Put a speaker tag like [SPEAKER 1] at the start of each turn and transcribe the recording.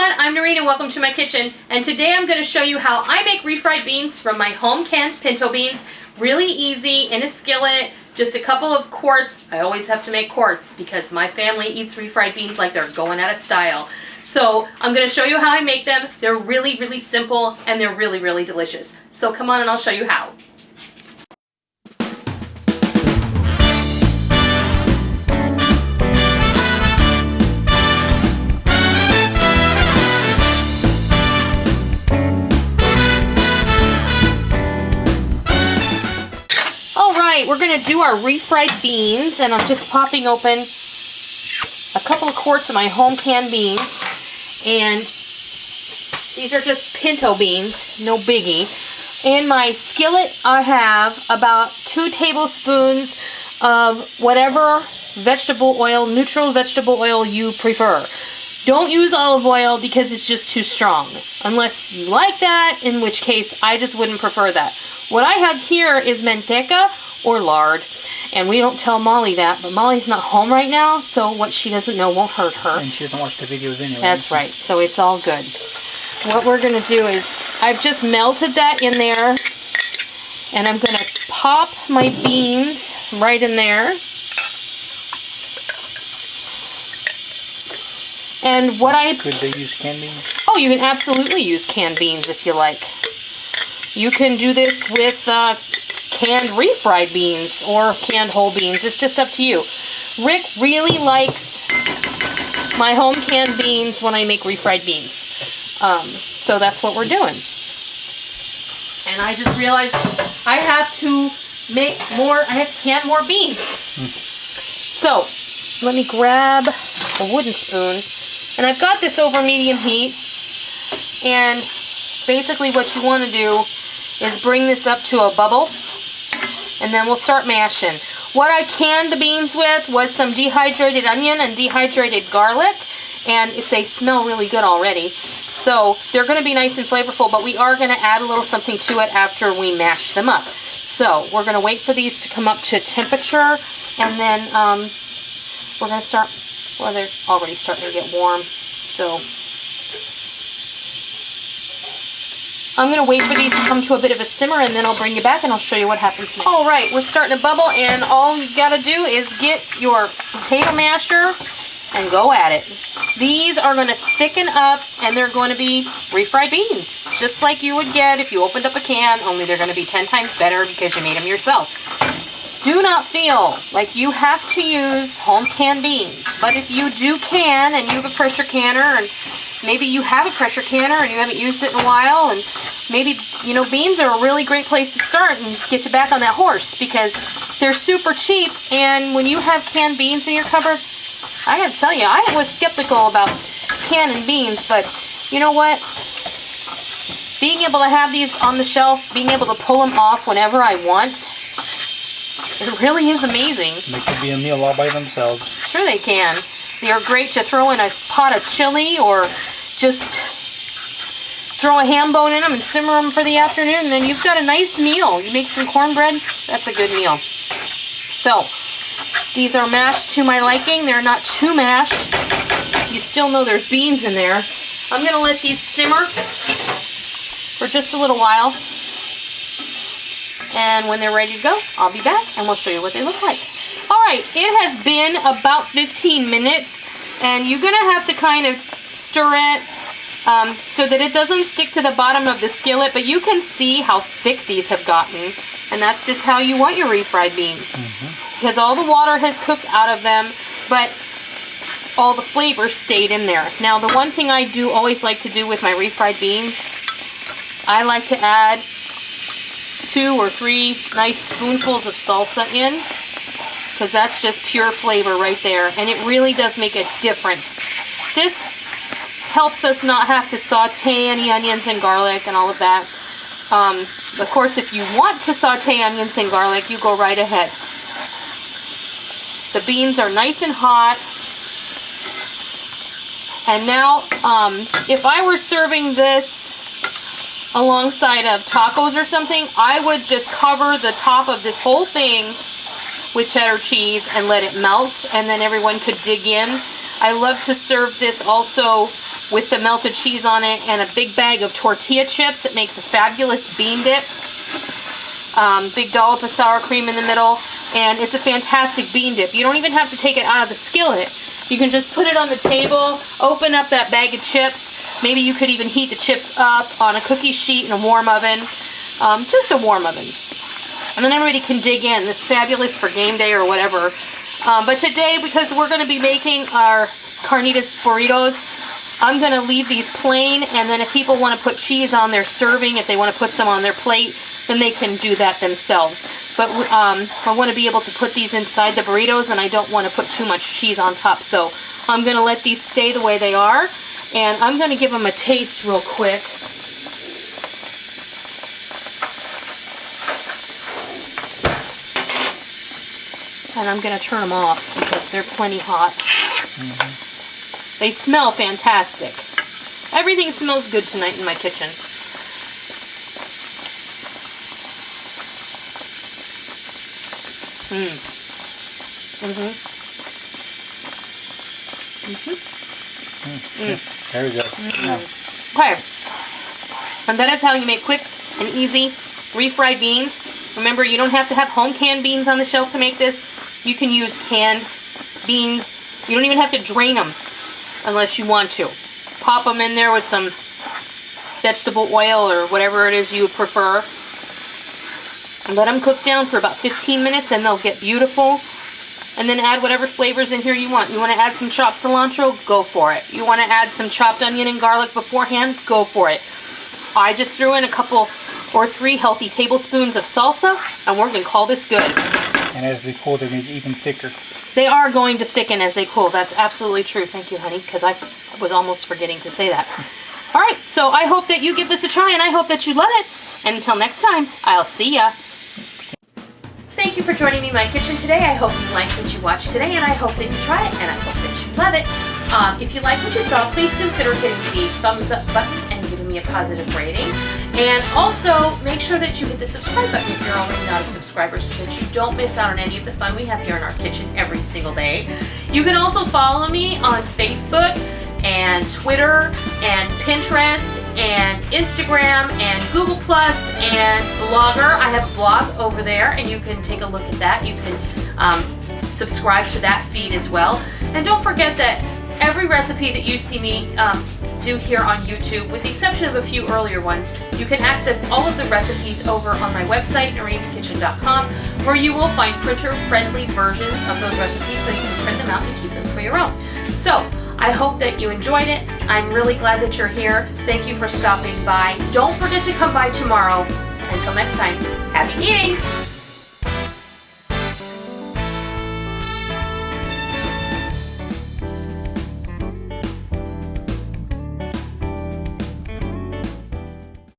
[SPEAKER 1] everyone, I'm Noreen and welcome to my kitchen. And today I'm going to show you how I make refried beans from my home canned pinto beans. Really easy, in a skillet, just a couple of quarts. I always have to make quarts because my family eats refried beans like they're going out of style. So I'm going to show you how I make them. They're really, really simple and they're really, really delicious. So come on and I'll show you how. We're going to do our refried beans, and I'm just popping open a couple of quarts of my home canned beans, and these are just pinto beans, no biggie. In my skillet I have about 2 tablespoons of whatever vegetable oil, neutral vegetable oil you prefer. Don't use olive oil because it's just too strong, unless you like that, in which case I just wouldn't prefer that. What I have here is manteca or lard, and we don't tell Molly that, but Molly's not home right now, so what she doesn't know won't hurt her.
[SPEAKER 2] And she doesn't watch the videos anyway.
[SPEAKER 1] That's right, so it's all good. What we're going to do is, I've just melted that in there, and I'm going to pop my beans right in there. And what I...
[SPEAKER 2] Could they use canned beans?
[SPEAKER 1] Oh, you can absolutely use canned beans if you like. You can do this with canned refried beans or canned whole beans. It's just up to you. Rick really likes my home canned beans when I make refried beans. So that's what we're doing. And I just realized I have to make more, I have to can more beans. So let me grab a wooden spoon. And I've got this over medium heat. And basically what you want to do is bring this up to a bubble. And then we'll start mashing. What I canned the beans with was some dehydrated onion and dehydrated garlic. And they smell really good already. So they're going to be nice and flavorful, but we are going to add a little something to it after we mash them up. So we're going to wait for these to come up to temperature. And then we're going to start, well, they're already starting to get warm. So I'm going to wait for these to come to a bit of a simmer, and then I'll bring you back and I'll show you what happens next. Alright, we're starting to bubble, and all you've got to do is get your potato masher and go at it. These are going to thicken up, and they're going to be refried beans, just like you would get if you opened up a can, only they're going to be 10 times better because you made them yourself. Do not feel like you have to use home canned beans, but if you do can, and you have a pressure canner, and maybe you have a pressure canner and you haven't used it in a while, and maybe, you know, beans are a really great place to start and get you back on that horse because they're super cheap. And when you have canned beans in your cupboard, I gotta tell you, I was skeptical about canning beans, but you know what? Being able to have these on the shelf, being able to pull them off whenever I want, it really is amazing.
[SPEAKER 2] They could be a meal all by themselves.
[SPEAKER 1] Sure they can. They are great to throw in a pot of chili, or just throw a ham bone in them and simmer them for the afternoon, and then you've got a nice meal. You make some cornbread, that's a good meal. So, these are mashed to my liking. They're not too mashed. You still know there's beans in there. I'm going to let these simmer for just a little while. And when they're ready to go, I'll be back and we'll show you what they look like. Alright, it has been about 15 minutes, and you're going to have to kind of stir it so that it doesn't stick to the bottom of the skillet, but you can see how thick these have gotten, and that's just how you want your refried beans. Because all the water has cooked out of them, but all the flavor stayed in there. Now, the one thing I do always like to do with my refried beans, I like to add 2 or 3 nice spoonfuls of salsa in, because that's just pure flavor right there, and it really does make a difference. This helps us not have to saute any onions and garlic and all of that. Of course, if you want to saute onions and garlic, you go right ahead. The beans are nice and hot. And now, if I were serving this alongside of tacos or something, I would just cover the top of this whole thing with cheddar cheese and let it melt, and then everyone could dig in. I love to serve this also with the melted cheese on it and a big bag of tortilla chips. It makes a fabulous bean dip. Big dollop of sour cream in the middle, and it's a fantastic bean dip. You don't even have to take it out of the skillet. You can just put it on the table, open up that bag of chips. Maybe you could even heat the chips up on a cookie sheet in a warm oven, just a warm oven. And then everybody can dig in. This is fabulous for game day or whatever. But today, because we're going to be making our carnitas burritos, I'm going to leave these plain, and then if people want to put cheese on their serving, if they want to put some on their plate, then they can do that themselves. But I want to be able to put these inside the burritos, and I don't want to put too much cheese on top. So I'm going to let these stay the way they are, and I'm going to give them a taste real quick. And I'm going to turn them off because they're plenty hot. They smell fantastic. Everything smells good tonight in my kitchen.
[SPEAKER 2] Very good.
[SPEAKER 1] Okay. And that is how you make quick and easy refried beans. Remember, you don't have to have home canned beans on the shelf to make this. You can use canned beans. You don't even have to drain them unless you want to. Pop them in there with some vegetable oil or whatever it is you prefer. Let them cook down for about 15 minutes and they'll get beautiful. And then add whatever flavors in here you want. You want to add some chopped cilantro? Go for it. You want to add some chopped onion and garlic beforehand? Go for it. I just threw in a couple or 3 healthy tablespoons of salsa, and we're going to call this good.
[SPEAKER 2] And as they cool, they're even thicker.
[SPEAKER 1] They are going to thicken as they cool. That's absolutely true. Thank you, honey, because I was almost forgetting to say that. All right, so I hope that you give this a try, and I hope that you love it. And until next time, I'll see ya. Thank you for joining me in my kitchen today. I hope you liked what you watched today, and I hope that you try it, and I hope that you love it. If you like what you saw, please consider hitting the thumbs up button and giving me a positive rating. And also, make sure that you hit the subscribe button if you're already not a subscriber so that you don't miss out on any of the fun we have here in our kitchen every single day. You can also follow me on Facebook and Twitter and Pinterest and Instagram and Google Plus and Blogger. I have a blog over there, and you can take a look at that. You can subscribe to that feed as well. And don't forget that every recipe that you see me do here on YouTube, with the exception of a few earlier ones, you can access all of the recipes over on my website, noreenskitchen.com, where you will find printer-friendly versions of those recipes so you can print them out and keep them for your own. So, I hope that you enjoyed it. I'm really glad that you're here. Thank you for stopping by. Don't forget to come by tomorrow. Until next time, happy eating!